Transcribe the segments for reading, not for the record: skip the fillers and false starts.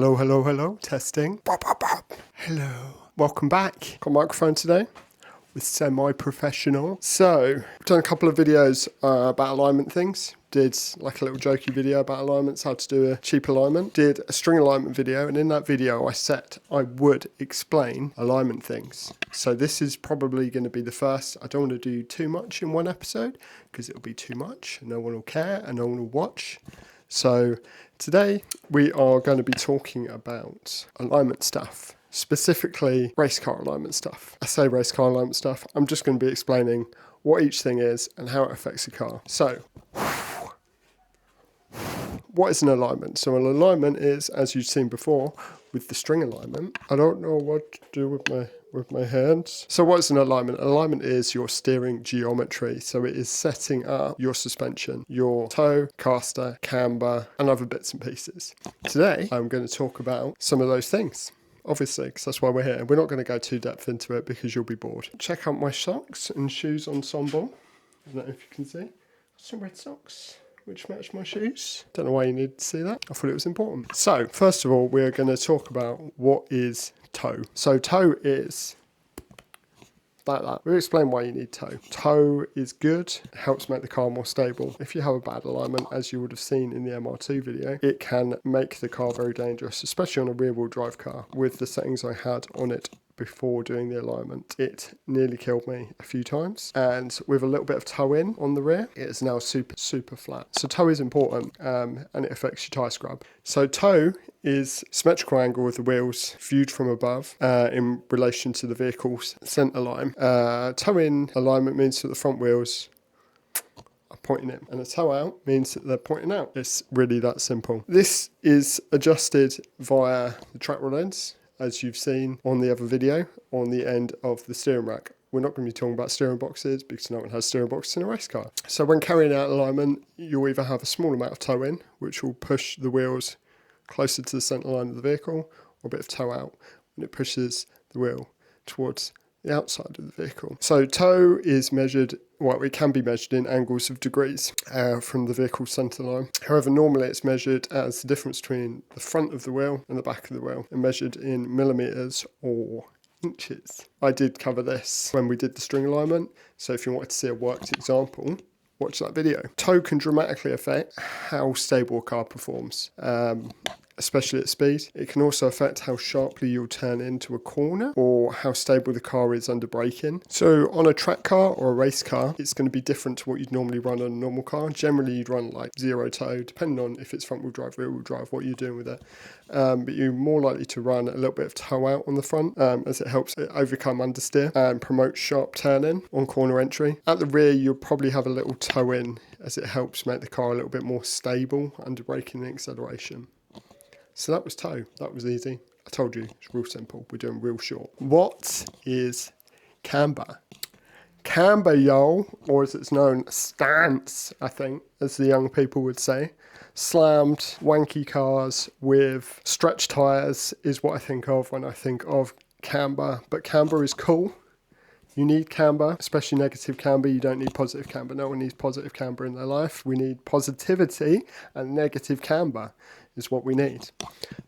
Hello, hello, hello. Testing. Bop, bop, bop. Hello. Welcome back. Got a microphone today with semi-professional. So, I've done a couple of videos about alignment things. Did like a little jokey video about alignments, how to do a cheap alignment. Did a string alignment video, and in that video I said I would explain alignment things. So this is probably going to be the first. I don't want to do too much in one episode because it'll be too much. No one will care and no one will watch. So today we are going to be talking about alignment stuff, specifically race car alignment stuff. I say race car alignment stuff, I'm just going to be explaining what each thing is and how it affects the car. So, what is an alignment? So an alignment is, as you've seen before, with the string alignment. I don't know what to do with my hands. So what is an alignment? An alignment is your steering geometry. So it is setting up your suspension, your toe, caster, camber, and other bits and pieces. Today, I'm going to talk about some of those things. Obviously, because that's why we're here. We're not going to go too depth into it because you'll be bored. Check out my socks and shoes ensemble. I don't know if you can see. Some red socks which match my shoes. Don't know why you need to see that. I thought it was important. So, first of all, we're going to talk about what is toe. So, toe is like that. We'll explain why you need toe. Toe is good, helps make the car more stable. If you have a bad alignment, as you would have seen in the MR2 video, it can make the car very dangerous, especially on a rear-wheel drive car. With the settings I had on it before doing the alignment, it nearly killed me a few times, and with a little bit of toe in on the rear, it is now super flat. So toe is important, and it affects your tyre scrub. So toe is symmetrical angle of the wheels viewed from above in relation to the vehicle's centre line. Toe in alignment means that the front wheels are pointing in, and a toe out means that they're pointing out. It's really that simple. This is adjusted via the track rod ends, as you've seen on the other video, on the end of the steering rack. We're not going to be talking about steering boxes because no one has steering boxes in a race car. So when carrying out alignment, you'll either have a small amount of toe in, which will push the wheels closer to the centre line of the vehicle, or a bit of toe out when it pushes the wheel towards the outside of the vehicle. So toe is measured, well, it can be measured in angles of degrees from the vehicle centre line. However, normally it's measured as the difference between the front of the wheel and the back of the wheel, and measured in millimetres or inches. I did cover this when we did the string alignment, so if you wanted to see a worked example, watch that video. Toe can dramatically affect how stable a car performs, especially at speed. It can also affect how sharply you'll turn into a corner or how stable the car is under braking. So on a track car or a race car, it's going to be different to what you'd normally run on a normal car. Generally, you'd run like zero toe, depending on if it's front wheel drive, rear wheel drive, what you're doing with it. But you're more likely to run a little bit of toe out on the front as it helps it overcome understeer and promote sharp turning on corner entry. At the rear, you'll probably have a little toe in as it helps make the car a little bit more stable under braking and acceleration. So that was toe. That was easy. I told you, it's real simple. We're doing real short. What is camber? Camber, yo, or as it's known, stance, I think, as the young people would say. Slammed, wanky cars with stretch tyres is what I think of when I think of camber. But camber is cool. You need camber, especially negative camber. You don't need positive camber. No one needs positive camber in their life. We need positivity, and negative camber is what we need.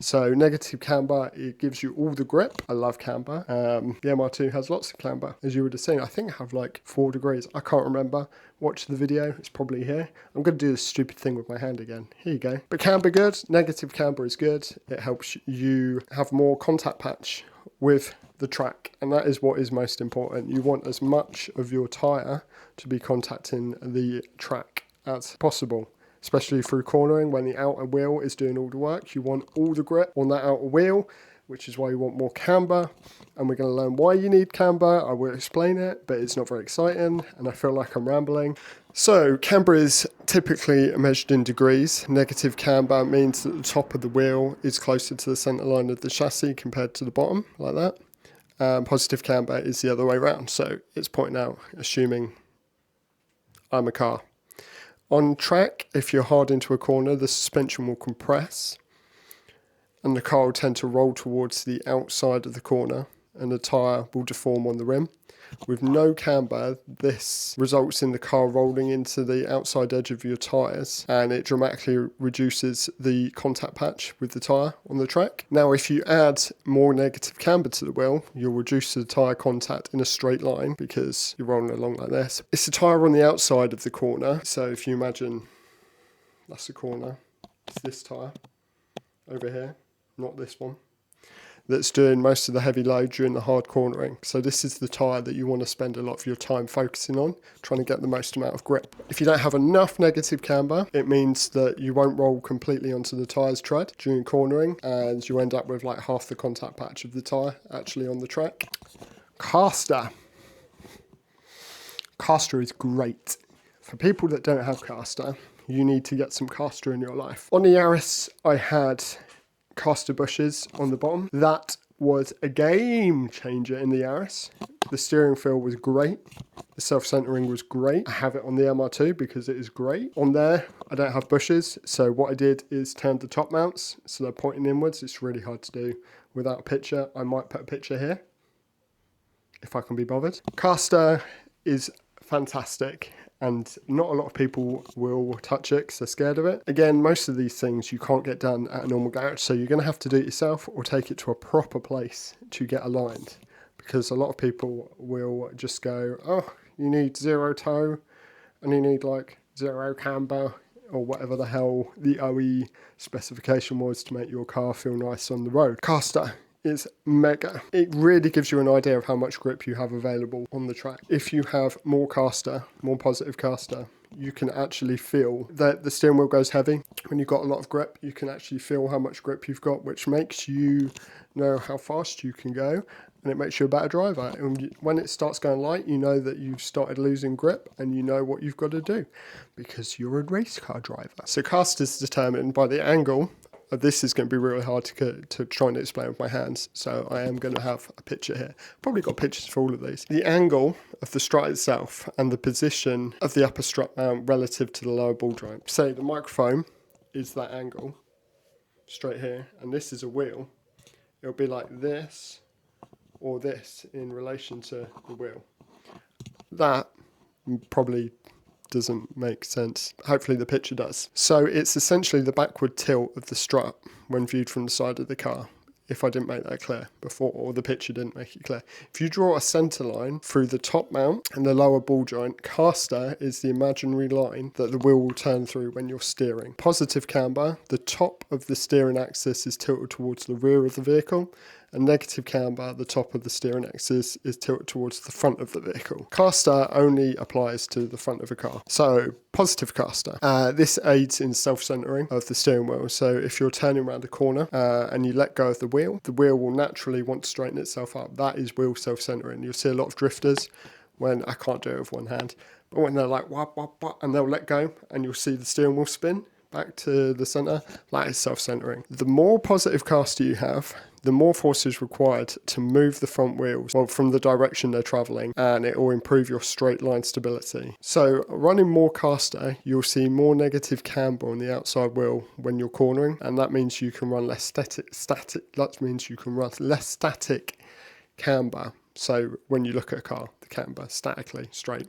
So negative camber, it gives you all the grip. I love camber. The MR2 has lots of camber, as you would have seen. I think I have like 4 degrees. I can't remember. Watch the video. It's probably here. I'm going to do this stupid thing with my hand again. Here you go. But camber good. Negative camber is good. It helps you have more contact patch with the track, and that is what is most important. You want as much of your tyre to be contacting the track as possible, especially through cornering when the outer wheel is doing all the work. You want all the grip on that outer wheel, which is why you want more camber, and we're going to learn why you need camber. I will explain it, but it's not very exciting, and I feel like I'm rambling. So camber is typically measured in degrees. Negative camber means that the top of the wheel is closer to the centre line of the chassis compared to the bottom, like that. Positive camber is the other way around, so it's pointing out, assuming I'm a car. On track, if you're hard into a corner, the suspension will compress, and the car will tend to roll towards the outside of the corner and the tyre will deform on the rim. With no camber, this results in the car rolling into the outside edge of your tyres, and it dramatically reduces the contact patch with the tyre on the track. Now, if you add more negative camber to the wheel, you'll reduce the tyre contact in a straight line because you're rolling along like this. It's a tyre on the outside of the corner, so if you imagine that's the corner, it's this tyre over here, not this one, that's doing most of the heavy load during the hard cornering. So this is the tyre that you want to spend a lot of your time focusing on, trying to get the most amount of grip. If you don't have enough negative camber, it means that you won't roll completely onto the tyre's tread during cornering, and you end up with like half the contact patch of the tyre actually on the track. Caster. Caster is great. For people that don't have caster, you need to get some caster in your life. On the Yaris, I had caster bushes on the bottom. That was a game changer in the Yaris. The steering feel was great. The self-centering was great. I have it on the MR2 because it is great. On there, I don't have bushes. So what I did is turn the top mounts so they're pointing inwards. It's really hard to do without a picture. I might put a picture here if I can be bothered. Caster is fantastic, and not a lot of people will touch it because they're scared of it. Again, most of these things you can't get done at a normal garage, so you're going to have to do it yourself or take it to a proper place to get aligned, because a lot of people will just go, oh, you need 0 toe and you need like 0 camber or whatever the hell the OE specification was to make your car feel nice on the road. Caster is mega. It really gives you an idea of how much grip you have available on the track. If you have more caster, more positive caster, you can actually feel that the steering wheel goes heavy. When you've got a lot of grip, you can actually feel how much grip you've got, which makes you know how fast you can go, and it makes you a better driver. And when it starts going light, you know that you've started losing grip, and you know what you've got to do because you're a race car driver. So caster is determined by the angle. This is going to be really hard to try and explain with my hands, so I am going to have a picture here. Probably got pictures for all of these. The angle of the strut itself and the position of the upper strut mount relative to the lower ball joint. Say the microphone is that angle, straight here, and this is a wheel. It'll be like this or this in relation to the wheel. That probably doesn't make sense. Hopefully the picture does. So it's essentially the backward tilt of the strut when viewed from the side of the car, if I didn't make that clear before, or the picture didn't make it clear. If you draw a centre line through the top mount and the lower ball joint, caster is the imaginary line that the wheel will turn through when you're steering. Positive camber, the top of the steering axis is tilted towards the rear of the vehicle, and negative camber, the top of the steering axis is tilted towards the front of the vehicle. Caster only applies to the front of a car. So positive caster. This aids in self-centering of the steering wheel. So if you're turning around a corner and you let go of the wheel will naturally want to straighten itself up. That is wheel self-centering. You'll see a lot of drifters when, I can't do it with one hand, but when they're like wop, wop, wop, and they'll let go and you'll see the steering wheel spin back to the centre, that is self-centering. The more positive caster you have, the more force is required to move the front wheels from the direction they're travelling, and it will improve your straight line stability. So running more caster, you'll see more negative camber on the outside wheel when you're cornering, and that means you can run less static. That means you can run less static camber. So when you look at a car, the camber statically straight,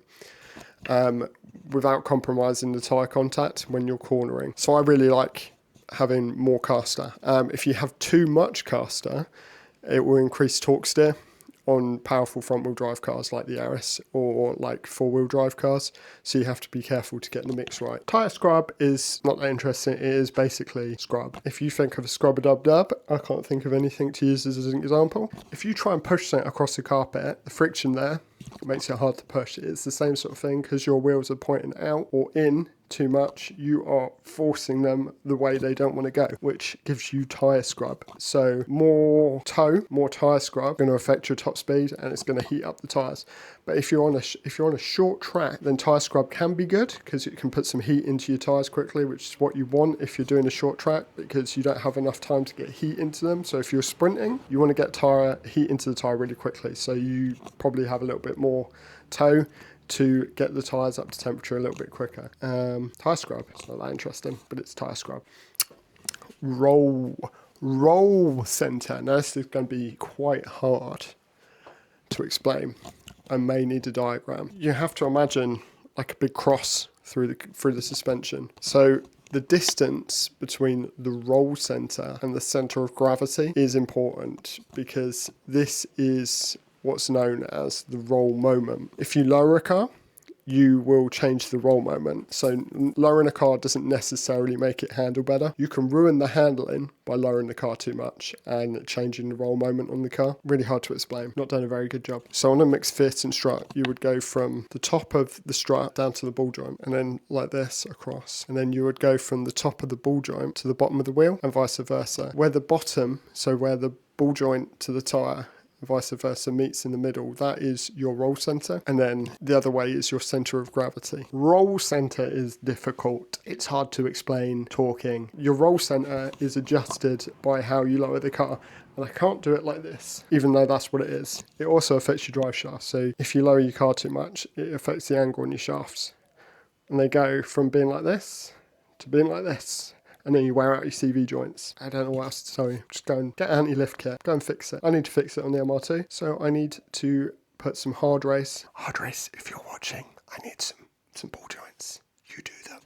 without compromising the tyre contact when you're cornering. So I really like having more caster. If you have too much caster, it will increase torque steer on powerful front-wheel drive cars like the Yaris or like four-wheel drive cars. So you have to be careful to get the mix right. Tyre scrub is not that interesting. It is basically scrub. If you think of a scrub-a-dub-dub, I can't think of anything to use as an example. If you try and push something across the carpet, the friction there makes it hard to push. It's the same sort of thing because your wheels are pointing out or in too much, you are forcing them the way they don't want to go, which gives you tyre scrub. So more toe, more tyre scrub going to affect your top speed, and it's going to heat up the tyres. But if you're on a short track, then tyre scrub can be good because it can put some heat into your tyres quickly, which is what you want if you're doing a short track, because you don't have enough time to get heat into them. So if you're sprinting, you want to get heat into the tyre really quickly. So you probably have a little bit more toe to get the tyres up to temperature a little bit quicker. Tyre scrub, it's not that interesting, but it's tyre scrub. Roll center. Now this is going to be quite hard to explain. I may need a diagram. You have to imagine like a big cross through the suspension. So the distance between the roll center and the center of gravity is important because this is what's known as the roll moment. If you lower a car, you will change the roll moment. So lowering a car doesn't necessarily make it handle better. You can ruin the handling by lowering the car too much and changing the roll moment on the car. Really hard to explain. Not done a very good job. So on a mixed fit and strut, you would go from the top of the strut down to the ball joint and then like this across. And then you would go from the top of the ball joint to the bottom of the wheel and vice versa. Where the bottom, so where the ball joint to the tyre vice versa meets in the middle, that is your roll center, and then the other way is your center of gravity. Roll center is difficult. It's hard to explain talking. Your roll center is adjusted by how you lower the car, and I can't do it like this, even though that's what it is. It also affects your drive shaft, so if you lower your car too much, it affects the angle on your shafts, and they go from being like this to being like this. And then you wear out your CV joints. I don't know what else to tell you. Just go and get anti-lift kit. Go and fix it. I need to fix it on the MR2. So I need to put some hard race. Hard race, if you're watching, I need some ball joints. You do them.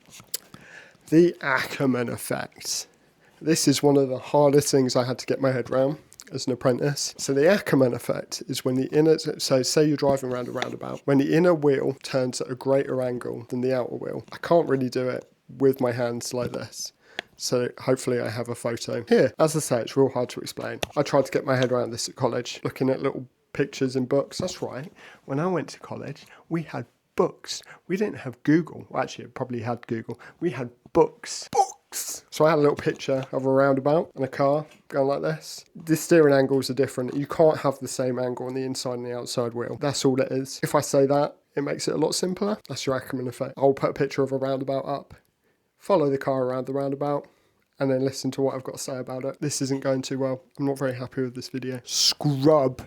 The Ackermann effect. This is one of the hardest things I had to get my head around as an apprentice. So the Ackermann effect is when the inner, so say you're driving around a roundabout, when the inner wheel turns at a greater angle than the outer wheel. I can't really do it with my hands like this. So hopefully I have a photo here. As I say, it's real hard to explain. I tried to get my head around this at college, looking at little pictures in books. That's right. When I went to college, we had books. We didn't have Google. Well, actually, it probably had Google. We had books. Books! So I had a little picture of a roundabout and a car going like this. The steering angles are different. You can't have the same angle on the inside and the outside wheel. That's all it is. If I say that, it makes it a lot simpler. That's your Ackermann effect. I'll put a picture of a roundabout up. Follow the car around the roundabout and then listen to what I've got to say about it. This isn't going too well. I'm not very happy with this video. Scrub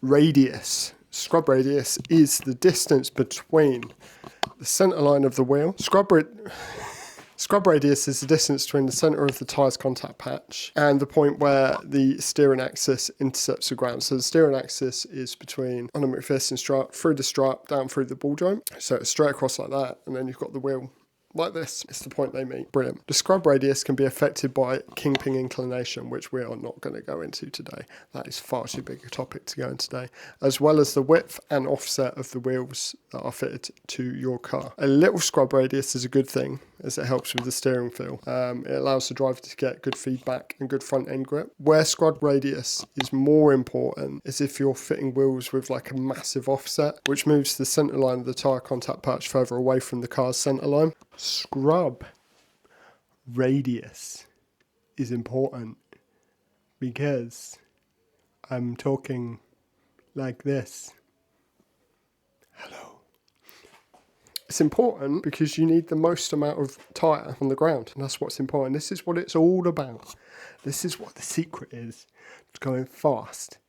radius. Scrub radius is the distance between the center line of the wheel. Scrub radius is the distance between the center of the tyre's contact patch and the point where the steering axis intercepts the ground. So the steering axis is between on a McPherson strut, through the strut, down through the ball joint. So it's straight across like that, and then you've got the wheel like this. It's the point they meet. Brilliant. The scrub radius can be affected by kingpin inclination, which we are not going to go into today. That is far too big a topic to go into today, as well as the width and offset of the wheels that are fitted to your car. A little scrub radius is a good thing, as it helps with the steering feel. It allows the driver to get good feedback and good front end grip. Where scrub radius is more important is if you're fitting wheels with like a massive offset, which moves the center line of the tyre contact patch further away from the car's center line. Scrub radius is important because I'm talking like this. Hello. It's important because you need the most amount of tyre on the ground, and that's what's important. This is what it's all about. This is what the secret is to going fast.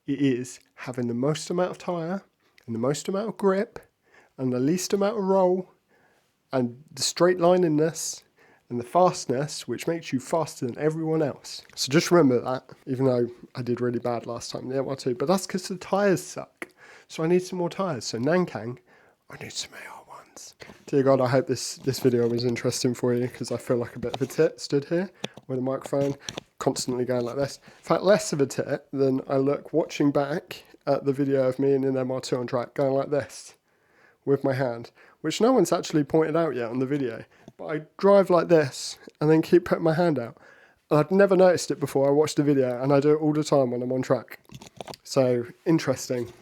It is having the most amount of tyre and the most amount of grip and the least amount of roll and the straight lininess and the fastness, which makes you faster than everyone else. So just remember that, even though I did really bad last time in the MR2, but that's because the tyres suck. So I need some more tyres. So Nankang, I need some AR1s. Dear God, I hope this video was interesting for you, because I feel like a bit of a tit stood here with a microphone, constantly going like this. In fact, less of a tit than I look watching back at the video of me in an MR2 on track, going like this with my hand, which no one's actually pointed out yet on the video. But I drive like this and then keep putting my hand out. And I'd never noticed it before I watched the video, and I do it all the time when I'm on track. So, interesting.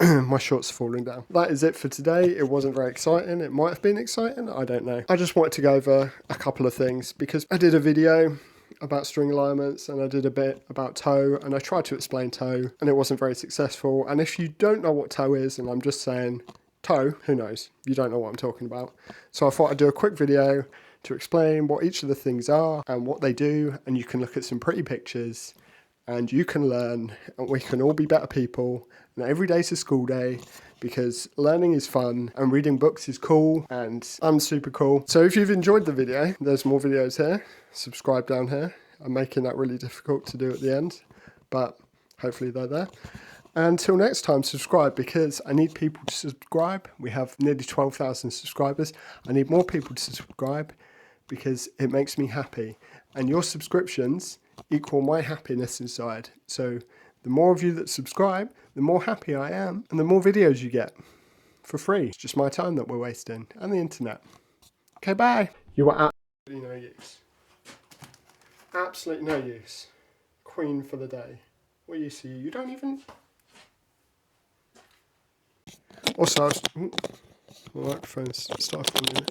My shorts are falling down. That is it for today. It wasn't very exciting. It might have been exciting. I don't know. I just wanted to go over a couple of things because I did a video about string alignments and I did a bit about toe, and I tried to explain toe and it wasn't very successful. And if you don't know what toe is, and I'm just saying toe, who knows? You don't know what I'm talking about. So I thought I'd do a quick video to explain what each of the things are and what they do, and you can look at some pretty pictures and you can learn, and we can all be better people. And every day's a school day, because learning is fun and reading books is cool, and I'm super cool. So if you've enjoyed the video, there's more videos here. Subscribe down here. I'm making that really difficult to do at the end, but hopefully they're there. Until next time, subscribe, because I need people to subscribe. We have nearly 12,000 subscribers. I need more people to subscribe because it makes me happy. And your subscriptions equal my happiness inside. So the more of you that subscribe, the more happy I am and the more videos you get for free. It's just my time that we're wasting and the internet. Okay, bye. You are absolutely no use. Absolutely no use. Queen for the day. What use are you? You don't even... Also, I was... the microphone's stifling.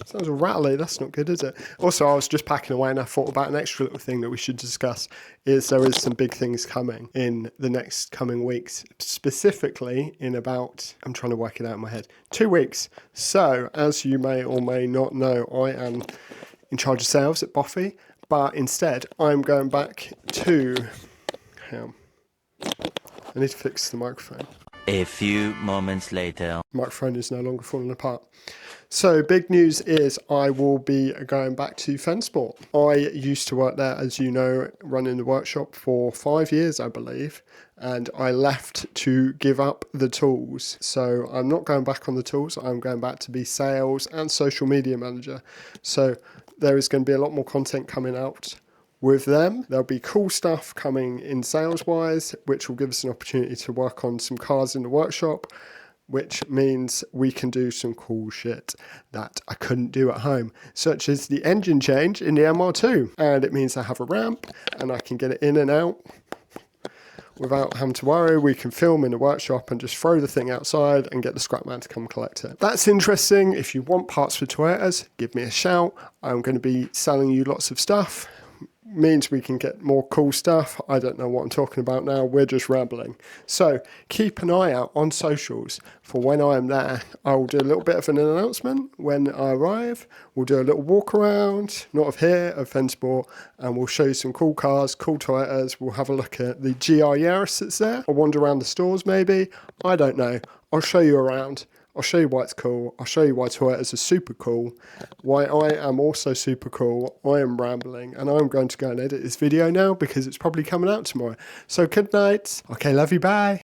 Sounds rattly, that's not good, is it? Also, I was just packing away and I thought about an extra little thing that we should discuss. Is there is some big things coming in the next coming weeks, specifically in about, I'm trying to work it out in my head, 2 weeks. So, as you may or may not know, I am in charge of sales at Boffy, but instead I'm going back to... I need to fix the microphone. A few moments later. Microphone is no longer falling apart. So big news is I will be going back to Fensport. I used to work there, as you know, running the workshop for 5 years, I believe, and I left to give up the tools. So I'm not going back on the tools. I'm going back to be sales and social media manager. So there is going to be a lot more content coming out with them. There'll be cool stuff coming in sales wise, which will give us an opportunity to work on some cars in the workshop, which means we can do some cool shit that I couldn't do at home, such as the engine change in the MR2. And it means I have a ramp and I can get it in and out without having to worry. We can film in the workshop and just throw the thing outside and get the scrap man to come collect it. That's interesting. If you want parts for Toyotas, give me a shout. I'm going to be selling you lots of stuff. Means we can get more cool stuff. I don't know what I'm talking about now. We're just rambling. So keep an eye out on socials for when I am there. I'll do a little bit of an announcement when I arrive. We'll do a little walk around, not of here, of Fensport, and we'll show you some cool cars, cool Toyotas. We'll have a look at the GR Yaris that's there. I'll wander around the stores maybe. I don't know. I'll show you around. I'll show you why it's cool. I'll show you why Toyotas are super cool, why I am also super cool. I am rambling, and I'm going to go and edit this video now because it's probably coming out tomorrow. So good night. Okay, love you, bye.